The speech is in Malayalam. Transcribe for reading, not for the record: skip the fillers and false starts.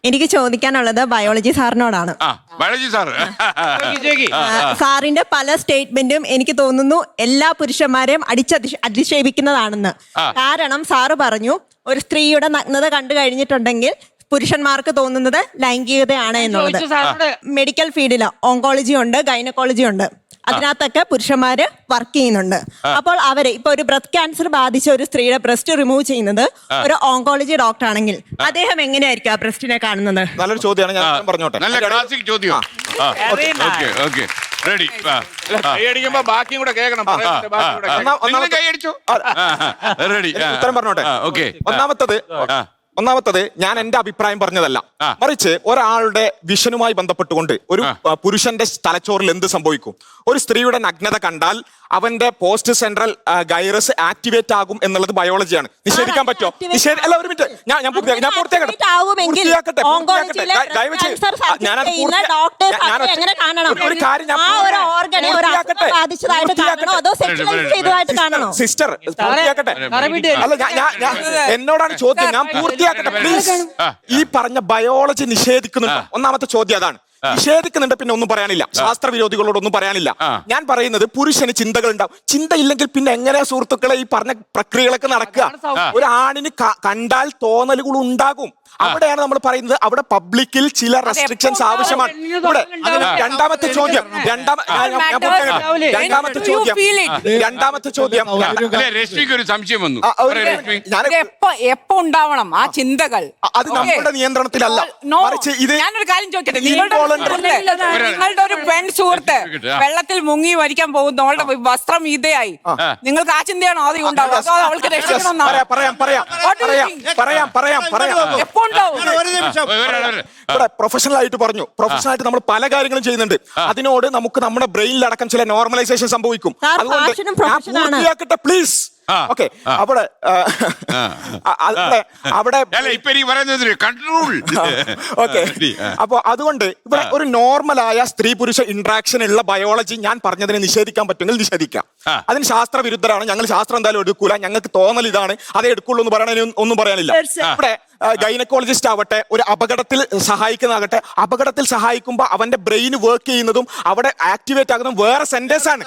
എനിക്ക് ചോദിക്കാനുള്ളത് ബയോളജി സാറിനോടാണ്. ബയോളജി സാറ് സാറിന്റെ പല സ്റ്റേറ്റ്മെന്റും എനിക്ക് തോന്നുന്നു എല്ലാ പുരുഷന്മാരെയും അധിക്ഷേപിക്കുന്നതാണെന്ന്. കാരണം സാറ് പറഞ്ഞു ഒരു സ്ത്രീയുടെ നഗ്നത കണ്ടു കഴിഞ്ഞിട്ടുണ്ടെങ്കിൽ പുരുഷന്മാർക്ക് തോന്നുന്നത് ലൈംഗികതയാണ് എന്നുള്ളത്. മെഡിക്കൽ ഫീൽഡിൽ ഓങ്കോളജി ഉണ്ട്, ഗൈനക്കോളജി ഉണ്ട്. അതിനകത്തൊക്കെ പുരുഷന്മാര് വർക്ക് ചെയ്യുന്നുണ്ട്. അപ്പോൾ അവര് ഇപ്പൊ ഒരു ബ്രസ്റ്റ് ക്യാൻസർ ബാധിച്ച ഒരു സ്ത്രീയുടെ ബ്രസ്റ്റ് റിമൂവ് ചെയ്യുന്നത് ഒരു ഓങ്കോളജി ഡോക്ടർ ആണെങ്കിൽ അദ്ദേഹം എങ്ങനെയായിരിക്കും ആ ബ്രസ്റ്റിനെ കാണുന്നത്? നല്ലൊരു ചോദ്യമാണ്, ഞാൻ പറഞ്ഞോട്ടെ. നല്ല ക്ലാസിക് ചോദ്യം. റെഡി. കൈയടിക്കുമ്പോ ബാക്കിയും കൂടെ കേൾക്കണം. കൈയടിച്ചു. റെഡി. ഉത്തരം പറഞ്ഞോട്ടെ. ഓക്കെ. ഒന്നാമത്തത് ഞാൻ എന്റെ അഭിപ്രായം പറഞ്ഞതല്ല, മറിച്ച് ഒരാളുടെ വിഷനുമായി ബന്ധപ്പെട്ടുകൊണ്ട് ഒരു പുരുഷന്റെ തലച്ചോറിൽ എന്ത് സംഭവിക്കും? ഒരു സ്ത്രീയുടെ നഗ്നത കണ്ടാൽ അവന്റെ പോസ്റ്റ് സെൻട്രൽ ഗൈറസ് ആക്ടിവേറ്റ് ആകും എന്നുള്ളത് ബയോളജിയാണ്. നിഷേധിക്കാൻ പറ്റുമോ? അല്ല, ഒരു മിനിറ്റ്, ഞാൻ പൂർത്തിയാക്കട്ടെ. സിസ്റ്റർ പൂർത്തിയാക്കട്ടെ. അല്ല, എന്നോടാണ് ചോദ്യം, ഞാൻ പൂർത്തിയാക്കട്ടെ പ്ലീസ്. ഈ പറഞ്ഞ ബയോളജി നിഷേധിക്കുന്നുണ്ടോ? ഒന്നാമത്തെ ചോദ്യം അതാണ്. നിഷേധിക്കുന്നുണ്ട്, പിന്നെ ഒന്നും പറയാനില്ല. ശാസ്ത്രവിരോധികളോടൊന്നും പറയാനില്ല. ഞാൻ പറയുന്നത് പുരുഷന് ചിന്തകൾ ഉണ്ടാവും. ചിന്തയില്ലെങ്കിൽ പിന്നെ എങ്ങനെയാ സുഹൃത്തുക്കളെ ഈ പറഞ്ഞ പ്രക്രിയകളൊക്കെ നടക്കുക? ഒരു ആണിന് കണ്ടാൽ തോന്നലുകൾ ഉണ്ടാകും. അവിടെയാണ് നമ്മൾ പറയുന്നത്, അവിടെ പബ്ലിക്കിൽ ചില റെസ്ട്രിക്ഷൻസ് ആവശ്യമാണ്. ഇവിടെ രണ്ടാമത്തെ ചോദ്യം ഒരു സംശയം വന്നു. എപ്പോ ഉണ്ടാവണം ആ ചിന്തകൾ? അത് നമ്മുടെ നിയന്ത്രണത്തിലല്ല, മറിച്ച് ഇത് ഞാനൊരു കാര്യം ചോദിക്കട്ടെ. നിങ്ങളുടെ ഒരു പെൺ സുഹൃത്ത് വെള്ളത്തിൽ മുങ്ങി മരിക്കാൻ പോകുന്നു, അവളുടെ വസ്ത്രം ഇതയായി, നിങ്ങൾക്ക് ആ ചിന്തയാണോ ആദ്യം ഉണ്ടാവുക? അതോ അവൾക്ക് രക്ഷിക്കണമെന്നാണ്? എപ്പോ ഉണ്ടാവും? ഇവിടെ പ്രൊഫഷണൽ ആയിട്ട് പറഞ്ഞു, പ്രൊഫഷണൽ ആയിട്ട് നമ്മൾ പല കാര്യങ്ങളും ചെയ്യുന്നുണ്ട്. അതിനോട് നമുക്ക് നമ്മുടെ ബ്രെയിനിലടക്കം ചില നോർമലൈസേഷൻ സംഭവിക്കും. അതുകൊണ്ട് ഞാൻ പൂർത്തിയാക്കട്ടെ പ്ലീസ്. ഓക്കെ. അവിടെ ഓക്കെ. അപ്പൊ അതുകൊണ്ട് ഇവിടെ ഒരു നോർമലായ സ്ത്രീ പുരുഷ ഇന്ററാക്ഷൻ ഉള്ള ബയോളജി ഞാൻ പറഞ്ഞതിനെ നിഷേധിക്കാൻ പറ്റുമെങ്കിൽ നിഷേധിക്കാം. അതിന് ശാസ്ത്രവിരുദ്ധരാണ് ഞങ്ങൾ. ശാസ്ത്രം എന്തായാലും എടുക്കൂല. ഞങ്ങൾക്ക് തോന്നൽ ഇതാണ്, അതേ എടുക്കുള്ളൂ എന്ന് പറയാൻ ഒന്നും പറയാനില്ല. ഇവിടെ ഗൈനക്കോളജിസ്റ്റ് ആവട്ടെ, ഒരു അപകടത്തിൽ സഹായിക്കുന്നതാകട്ടെ, അപകടത്തിൽ സഹായിക്കുമ്പോൾ അവന്റെ ബ്രെയിൻ വർക്ക് ചെയ്യുന്നതും അവിടെ ആക്ടിവേറ്റ് ആകുന്നതും വേറെ സെന്റൻസ് ആണ്.